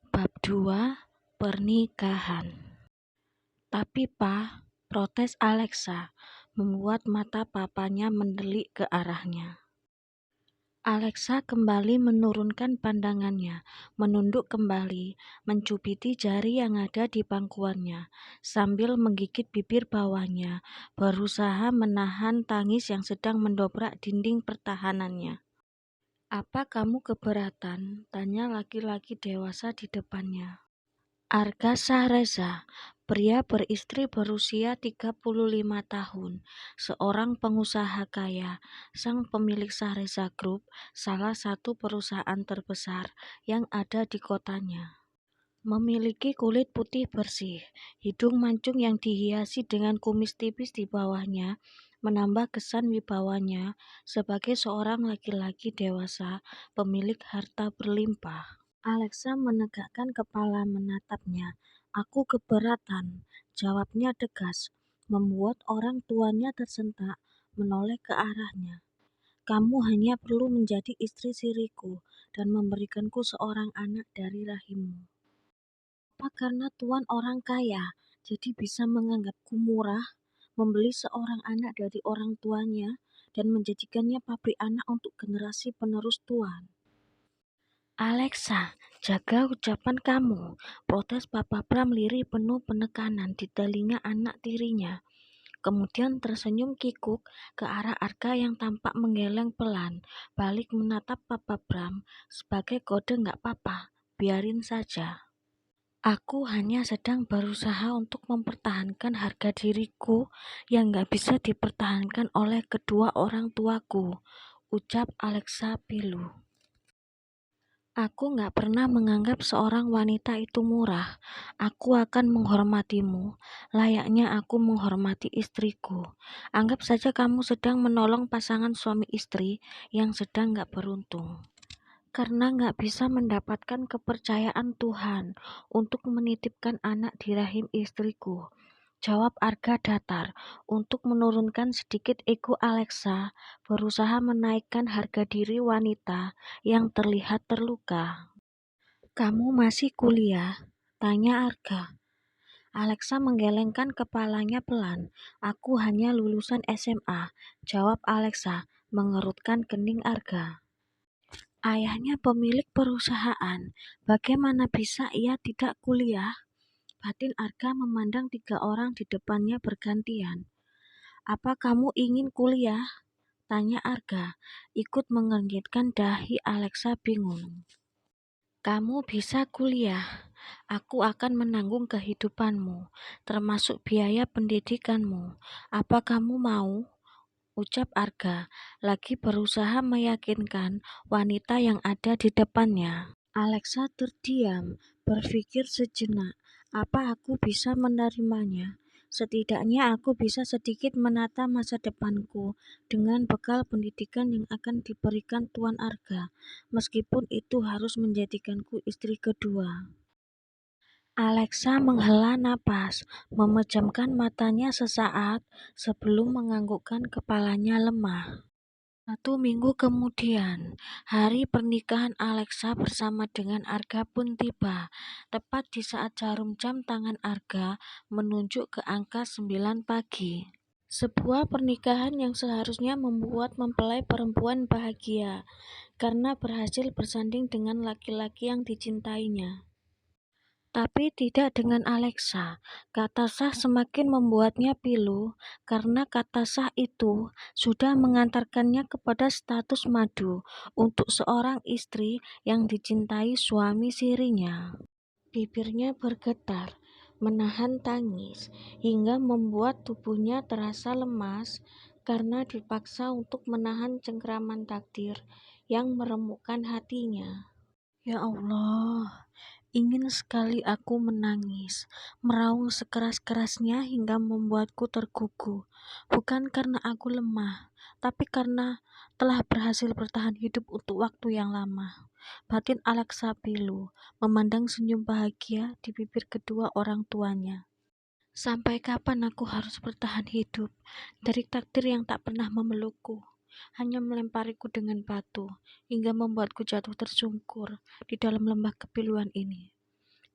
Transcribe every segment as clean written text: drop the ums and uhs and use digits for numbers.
Bab 2 Pernikahan. Tapi Pa, protes Alexa, membuat mata papanya mendelik ke arahnya. Alexa kembali menurunkan pandangannya, menunduk kembali, mencubiti jari yang ada di pangkuannya, sambil menggigit bibir bawahnya, berusaha menahan tangis yang sedang mendobrak dinding pertahanannya. "Apa kamu keberatan?" tanya laki-laki dewasa di depannya. Arga Shahreza, pria beristri berusia 35 tahun, seorang pengusaha kaya, sang pemilik Shahreza Group, salah satu perusahaan terbesar yang ada di kotanya. Memiliki kulit putih bersih, hidung mancung yang dihiasi dengan kumis tipis di bawahnya, menambah kesan wibawanya sebagai seorang laki-laki dewasa pemilik harta berlimpah. Alexa menegakkan kepala menatapnya. "Aku keberatan," jawabnya tegas, membuat orang tuanya tersentak menoleh ke arahnya. "Kamu hanya perlu menjadi istri siriku dan memberikanku seorang anak dari rahimmu. Apa karena Tuan orang kaya, jadi bisa menganggapku murah, membeli seorang anak dari orang tuanya, dan menjadikannya pabrik anak untuk generasi penerus Tuan?" "Alexa, jaga ucapan kamu," protes Papa Bram lirih penuh penekanan di telinga anak tirinya. Kemudian tersenyum kikuk ke arah Arga yang tampak menggeleng pelan, balik menatap Papa Bram sebagai kode "nggak apa-apa, biarin saja. Aku hanya sedang berusaha untuk mempertahankan harga diriku yang nggak bisa dipertahankan oleh kedua orang tuaku," ucap Alexa pilu. "Aku nggak pernah menganggap seorang wanita itu murah. Aku akan menghormatimu, layaknya aku menghormati istriku. Anggap saja kamu sedang menolong pasangan suami istri yang sedang nggak beruntung. Karena nggak bisa mendapatkan kepercayaan Tuhan untuk menitipkan anak di rahim istriku," jawab Arga datar untuk menurunkan sedikit ego Alexa, berusaha menaikkan harga diri wanita yang terlihat terluka. "Kamu masih kuliah?" tanya Arga. Alexa menggelengkan kepalanya pelan. "Aku hanya lulusan SMA," jawab Alexa, mengerutkan kening Arga. Ayahnya pemilik perusahaan, bagaimana bisa ia tidak kuliah? Batin Arga memandang 3 orang di depannya bergantian. "Apa kamu ingin kuliah?" tanya Arga, ikut mengernyitkan dahi Alexa bingung. "Kamu bisa kuliah. Aku akan menanggung kehidupanmu, termasuk biaya pendidikanmu. Apa kamu mau?" ucap Arga, lagi berusaha meyakinkan wanita yang ada di depannya. Alexa terdiam, berpikir sejenak. Apa aku bisa menerimanya? Setidaknya aku bisa sedikit menata masa depanku dengan bekal pendidikan yang akan diberikan Tuan Arga, meskipun itu harus menjadikanku istri kedua. Alexa menghela napas, memejamkan matanya sesaat sebelum menganggukkan kepalanya lemah. 1 minggu kemudian, hari pernikahan Alexa bersama dengan Arga pun tiba, tepat di saat jarum jam tangan Arga menunjuk ke angka 9 pagi. Sebuah pernikahan yang seharusnya membuat mempelai perempuan bahagia, karena berhasil bersanding dengan laki-laki yang dicintainya. Tapi tidak dengan Alexa. Kata sah semakin membuatnya pilu, karena kata sah itu sudah mengantarkannya kepada status madu untuk seorang istri yang dicintai suami sirinya. Bibirnya bergetar, menahan tangis, hingga membuat tubuhnya terasa lemas karena dipaksa untuk menahan cengkraman takdir yang meremukkan hatinya. "Ya Allah, ingin sekali aku menangis, meraung sekeras-kerasnya hingga membuatku tergugu. Bukan karena aku lemah, tapi karena telah berhasil bertahan hidup untuk waktu yang lama," batin Alexa pilu, memandang senyum bahagia di bibir kedua orang tuanya. "Sampai kapan aku harus bertahan hidup dari takdir yang tak pernah memelukku, hanya melempariku dengan batu hingga membuatku jatuh tersungkur di dalam lembah kepiluan ini?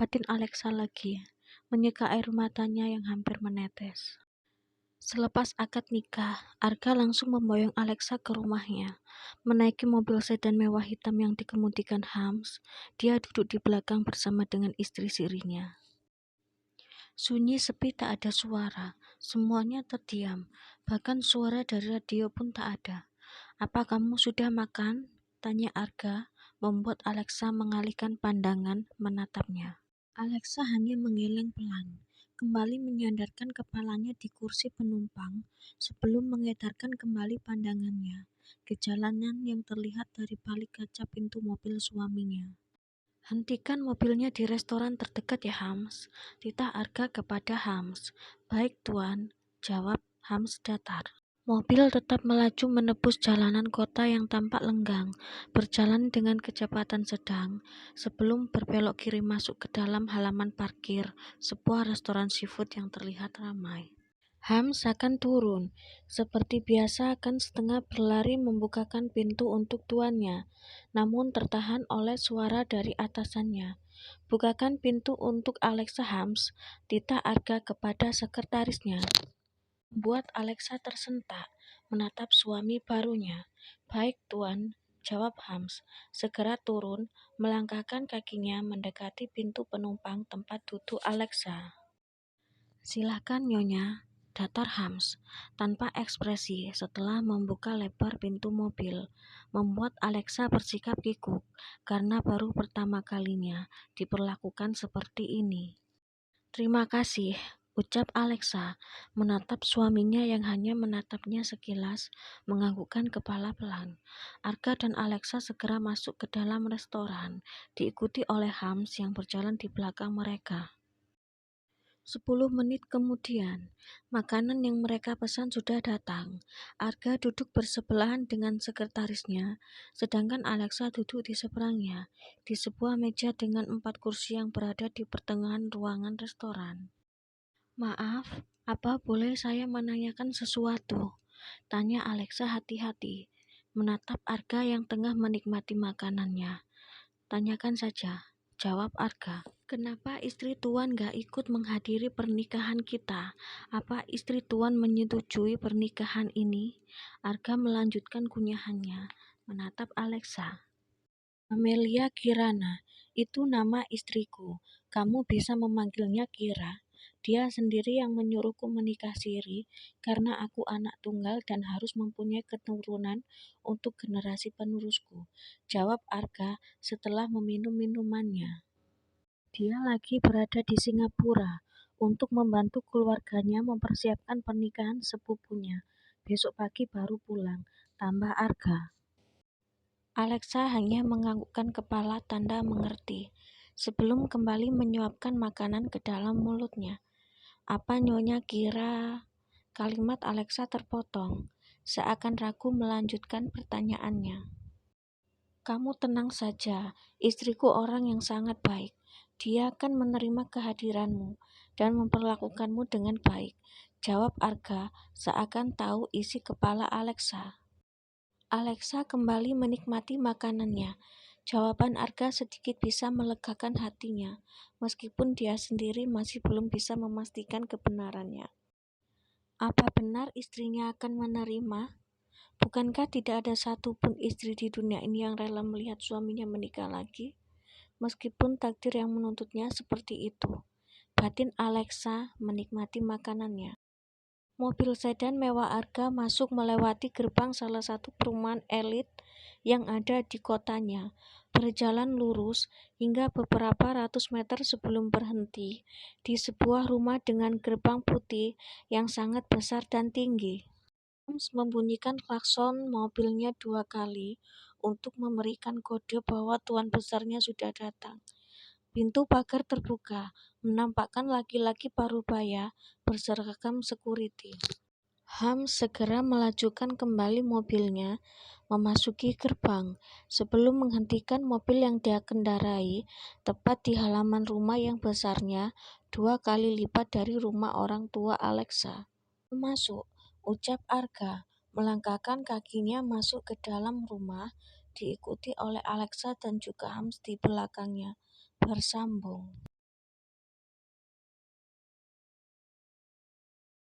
batin Alexa lagi, menyeka air matanya yang hampir menetes. Selepas akad nikah, Arga langsung memboyong Alexa ke rumahnya. Menaiki mobil sedan mewah hitam yang dikemudikan Hams, dia duduk di belakang bersama dengan istri sirinya. Sunyi sepi, tak ada suara, semuanya terdiam, bahkan suara dari radio pun tak ada. "Apa kamu sudah makan?" tanya Arga, membuat Alexa mengalihkan pandangan menatapnya. Alexa hanya menggeleng pelan, kembali menyandarkan kepalanya di kursi penumpang sebelum mengedarkan kembali pandangannya ke jalanan yang terlihat dari balik kaca pintu mobil suaminya. "Hentikan mobilnya di restoran terdekat ya, Hams," titah Arga kepada Hams. "Baik, Tuan," jawab Hams datar. Mobil tetap melaju menebus jalanan kota yang tampak lenggang, berjalan dengan kecepatan sedang, sebelum berbelok kiri masuk ke dalam halaman parkir sebuah restoran seafood yang terlihat ramai. Hams akan turun, seperti biasa akan setengah berlari membukakan pintu untuk tuannya, namun tertahan oleh suara dari atasannya. "Bukakan pintu untuk Alexa, Hams," titah Arga kepada sekretarisnya. Membuat Alexa tersentak, menatap suami barunya. "Baik, Tuan," jawab Hams, segera turun, melangkahkan kakinya mendekati pintu penumpang tempat duduk Alexa. "Silakan, Nyonya," datar Hams, tanpa ekspresi setelah membuka lebar pintu mobil, membuat Alexa bersikap kikuk, karena baru pertama kalinya diperlakukan seperti ini. "Terima kasih," ucap Alexa, menatap suaminya yang hanya menatapnya sekilas, menganggukkan kepala pelan. Arga dan Alexa segera masuk ke dalam restoran, diikuti oleh Hams yang berjalan di belakang mereka. 10 menit kemudian, makanan yang mereka pesan sudah datang. Arga duduk bersebelahan dengan sekretarisnya, sedangkan Alexa duduk di seberangnya, di sebuah meja dengan 4 kursi yang berada di pertengahan ruangan restoran. "Maaf, apa boleh saya menanyakan sesuatu?" tanya Alexa hati-hati, menatap Arga yang tengah menikmati makanannya. "Tanyakan saja," jawab Arga. "Kenapa istri Tuan gak ikut menghadiri pernikahan kita? Apa istri Tuan menyetujui pernikahan ini?" Arga melanjutkan kunyahannya, menatap Alexa. "Amelia Kirana, itu nama istriku. Kamu bisa memanggilnya Kira. Dia sendiri yang menyuruhku menikah siri karena aku anak tunggal dan harus mempunyai keturunan untuk generasi penerusku," jawab Arga setelah meminum minumannya. "Dia lagi berada di Singapura untuk membantu keluarganya mempersiapkan pernikahan sepupunya. Besok pagi baru pulang," tambah Arga. Alexa hanya menganggukkan kepala tanda mengerti, sebelum kembali menyuapkan makanan ke dalam mulutnya. "Apa Nyonya kira?" Kalimat Alexa terpotong, seakan ragu melanjutkan pertanyaannya. "Kamu tenang saja, istriku orang yang sangat baik. Dia akan menerima kehadiranmu dan memperlakukanmu dengan baik," jawab Arga, seakan tahu isi kepala Alexa. Alexa kembali menikmati makanannya. Jawaban Arga sedikit bisa melegakan hatinya, meskipun dia sendiri masih belum bisa memastikan kebenarannya. Apa benar istrinya akan menerima? Bukankah tidak ada satupun istri di dunia ini yang rela melihat suaminya menikah lagi? Meskipun takdir yang menuntutnya seperti itu, batin Alexa menikmati makanannya. Mobil sedan mewah Arga masuk melewati gerbang salah satu perumahan elit yang ada di kotanya, berjalan lurus hingga beberapa ratus meter sebelum berhenti di sebuah rumah dengan gerbang putih yang sangat besar dan tinggi. Holmes membunyikan klakson mobilnya 2 kali untuk memberikan kode bahwa tuan besarnya sudah datang. Pintu pagar terbuka, menampakkan laki-laki parubaya berseragam security. Hams segera melajukan kembali mobilnya, memasuki gerbang, sebelum menghentikan mobil yang dia kendarai tepat di halaman rumah yang besarnya 2 kali lipat dari rumah orang tua Alexa. "Masuk," ucap Arga, melangkahkan kakinya masuk ke dalam rumah, diikuti oleh Alexa dan juga Hams di belakangnya, bersambung.